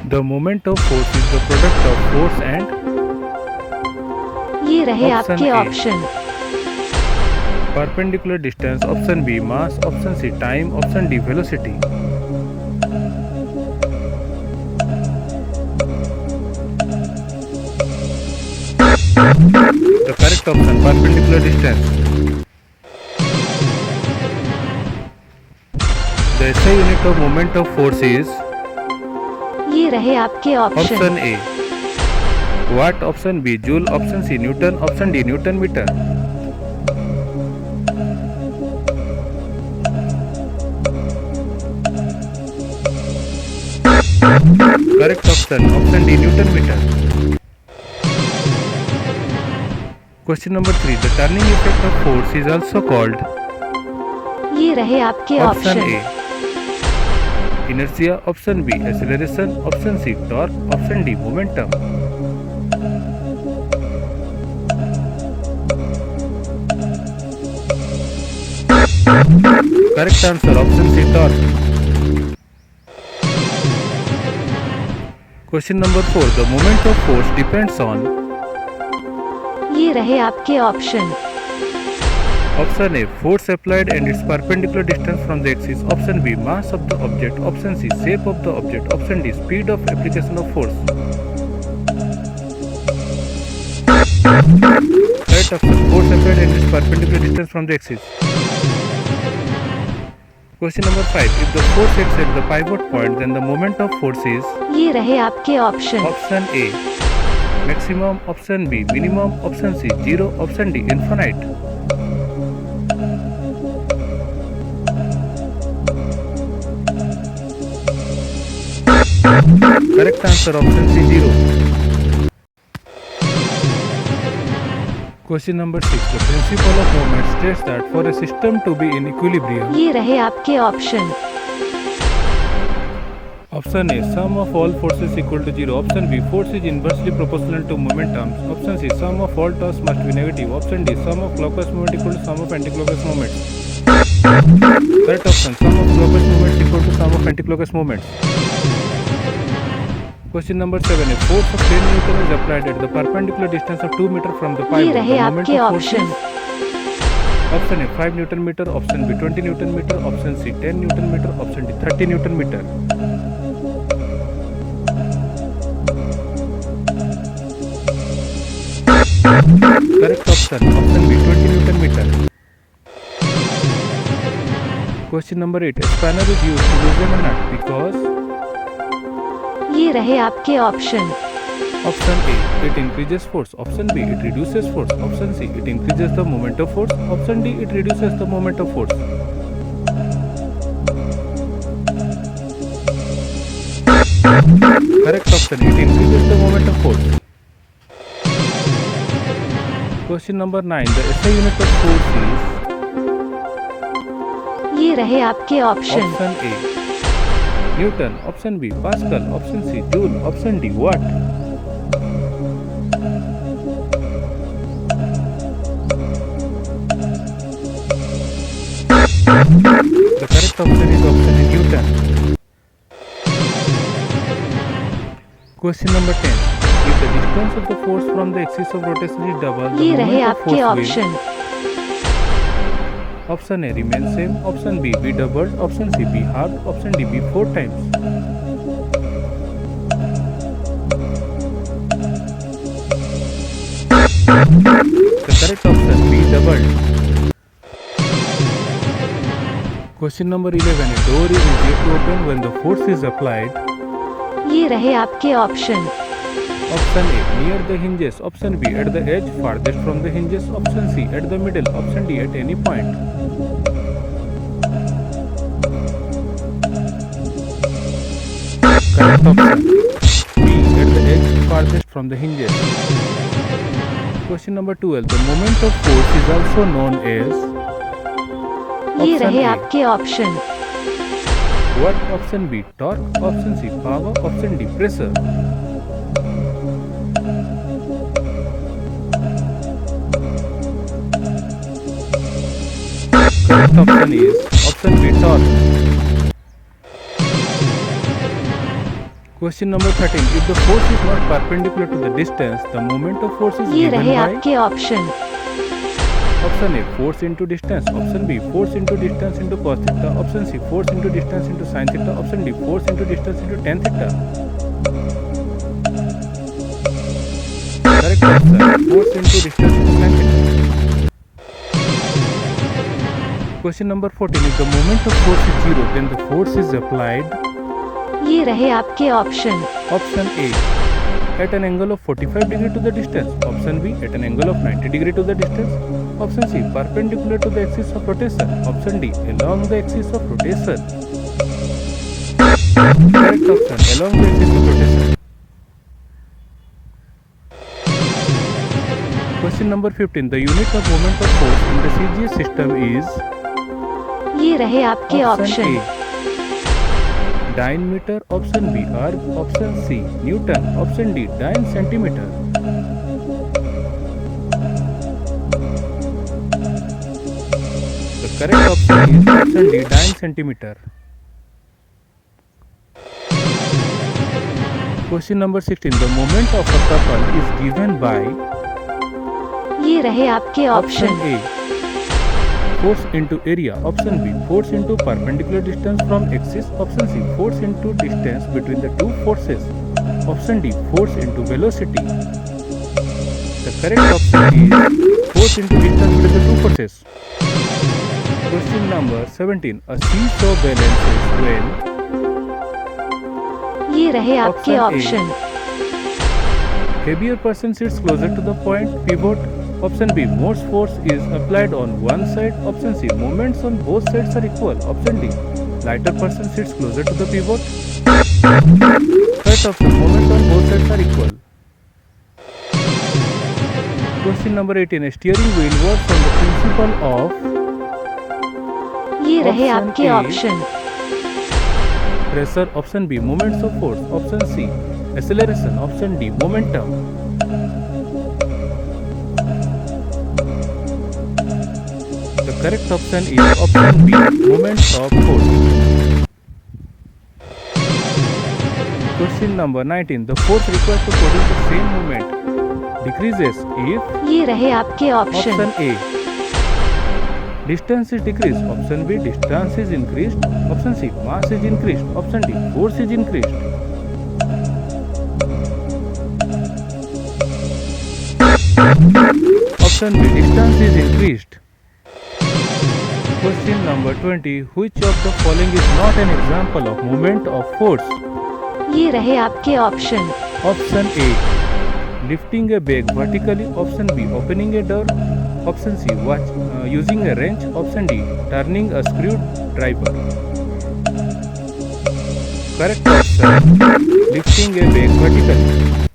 The moment of force is the product of force and ये रहे Option आपके A. Option. perpendicular distance, option B mass, option C time, option D velocity. The correct option perpendicular distance. The SI unit of moment of force is ये रहे आपके option. option A watt, option B joule, option C Newton, option D Newton meter. Correct option D Newton meter. Question number 3. The turning effect of force is also called ये रहे आपके option option. A inertia, option B acceleration, option C torque, option D momentum. Correct answer option C torque. Question number 4. The moment of force depends on ये रहे आपके option. option A force applied and its perpendicular distance from the axis, option B mass of the object, option C shape of the object, option D speed of application of force. Correct option force applied and its perpendicular distance from the axis. Question number 5. If the force acts at the pivot point, then the moment of force is ये रहे आपके option. option A maximum, option B minimum, option C 0, option D infinite. Correct answer option C 0. Question number 6. The principle of moment states that for a system to be in equilibrium, ये रहे आपके option. option A sum of all forces equal to 0, option B force is inversely proportional to momentum, option C sum of all torques must be negative, option D sum of clockwise moment equal to sum of anticlockwise moments. Correct option sum of clockwise moments equal to sum of anticlockwise moments. Question number 7. A force of 10 Newton is applied at the perpendicular distance of 2 meter from the ये pivot. रहे The moment आपके of force option. is option A 5 Newton meter, option B 20 Newton meter, option C 10 Newton meter, option D 30 Newton meter. Correct option B 20 Newton meter. Question number 8. A spanner is used to loosen a nut because ये रहे आपके option. option A it increases force, option B it reduces force, option C it increases the moment of force, option D it reduces the moment of force. Correct option it increases the moment of force. Question number 9. The SI unit of force is ये रहे आपके option. option A Newton, option B Pascal, option C Joule, option D Watt. The correct option is option A Newton. Question number 10. If the distance of the force from the axis of rotation is double, the ये रहे moment of आपके force will option. option A remain same, option B be doubled, option C be halved, option D be 4 times. The correct option be doubled. Question number 11. A door is easier to open when the force is applied. ये रहे आपके option. Option A near the hinges, option B at the edge farthest from the hinges, option C at the middle, option D at any point. Correct option B at the edge farthest from the hinges. Question number 12. The moment of force is also known as ये option रहे A आपके option. what, option B torque, option C power, option D pressure. Correct option is option B torque. Question number 13. If the force is not perpendicular to the distance, the moment of force is ये given रहे by आपके option. option A force into distance, option B force into distance into cos theta, option C force into distance into sin theta, option D force into distance into tan theta. Correct answer force into distance into sin theta. Question number 14. If the moment of force is 0, then the force is applied. ये रहे आपके option. Option A at an angle of 45 degree to the distance, option B at an angle of 90 degree to the distance, option C perpendicular to the axis of rotation, option D along the axis of rotation. Correct option along the axis of rotation. Question number 15. The unit of moment of force in the CGS system is ये रहे आपके option option. A diameter, option B arc, option C Newton, option D dyne centimeter. The correct option is option D dyne centimeter. Question number 16. The moment of a couple is given by ये रहे आपके option option. A force into area, option B force into perpendicular distance from axis, option C force into distance between the two forces, option D force into velocity. The correct option is force into distance between the two forces. Question number 17. A seesaw balances when ये रहे आपके Option A. Option. heavier person sits closer to the point pivot, option B most force is applied on one side, option C moments on both sides are equal, option D lighter person sits closer to the pivot. Correct option moment on both sides are equal. Question number 18. A steering wheel works on the principle of ये रहे Option आपके A. Option. pressure, option B moments of force, option C acceleration, option D momentum. The correct option is option B moments of force. Question number 19. The force required to produce the same moment decreases if ये रहे आपके option. option A distance is decreased, option B distance is increased, option C mass is increased, option D force is increased. Option B distance is increased. Question number 20. Which of the following is not an example of moment of force? ये रहे आपके option. Option A lifting a bag vertically, option B opening a door, option C using a wrench, option D turning a screwdriver. Correct option lifting a bag vertically.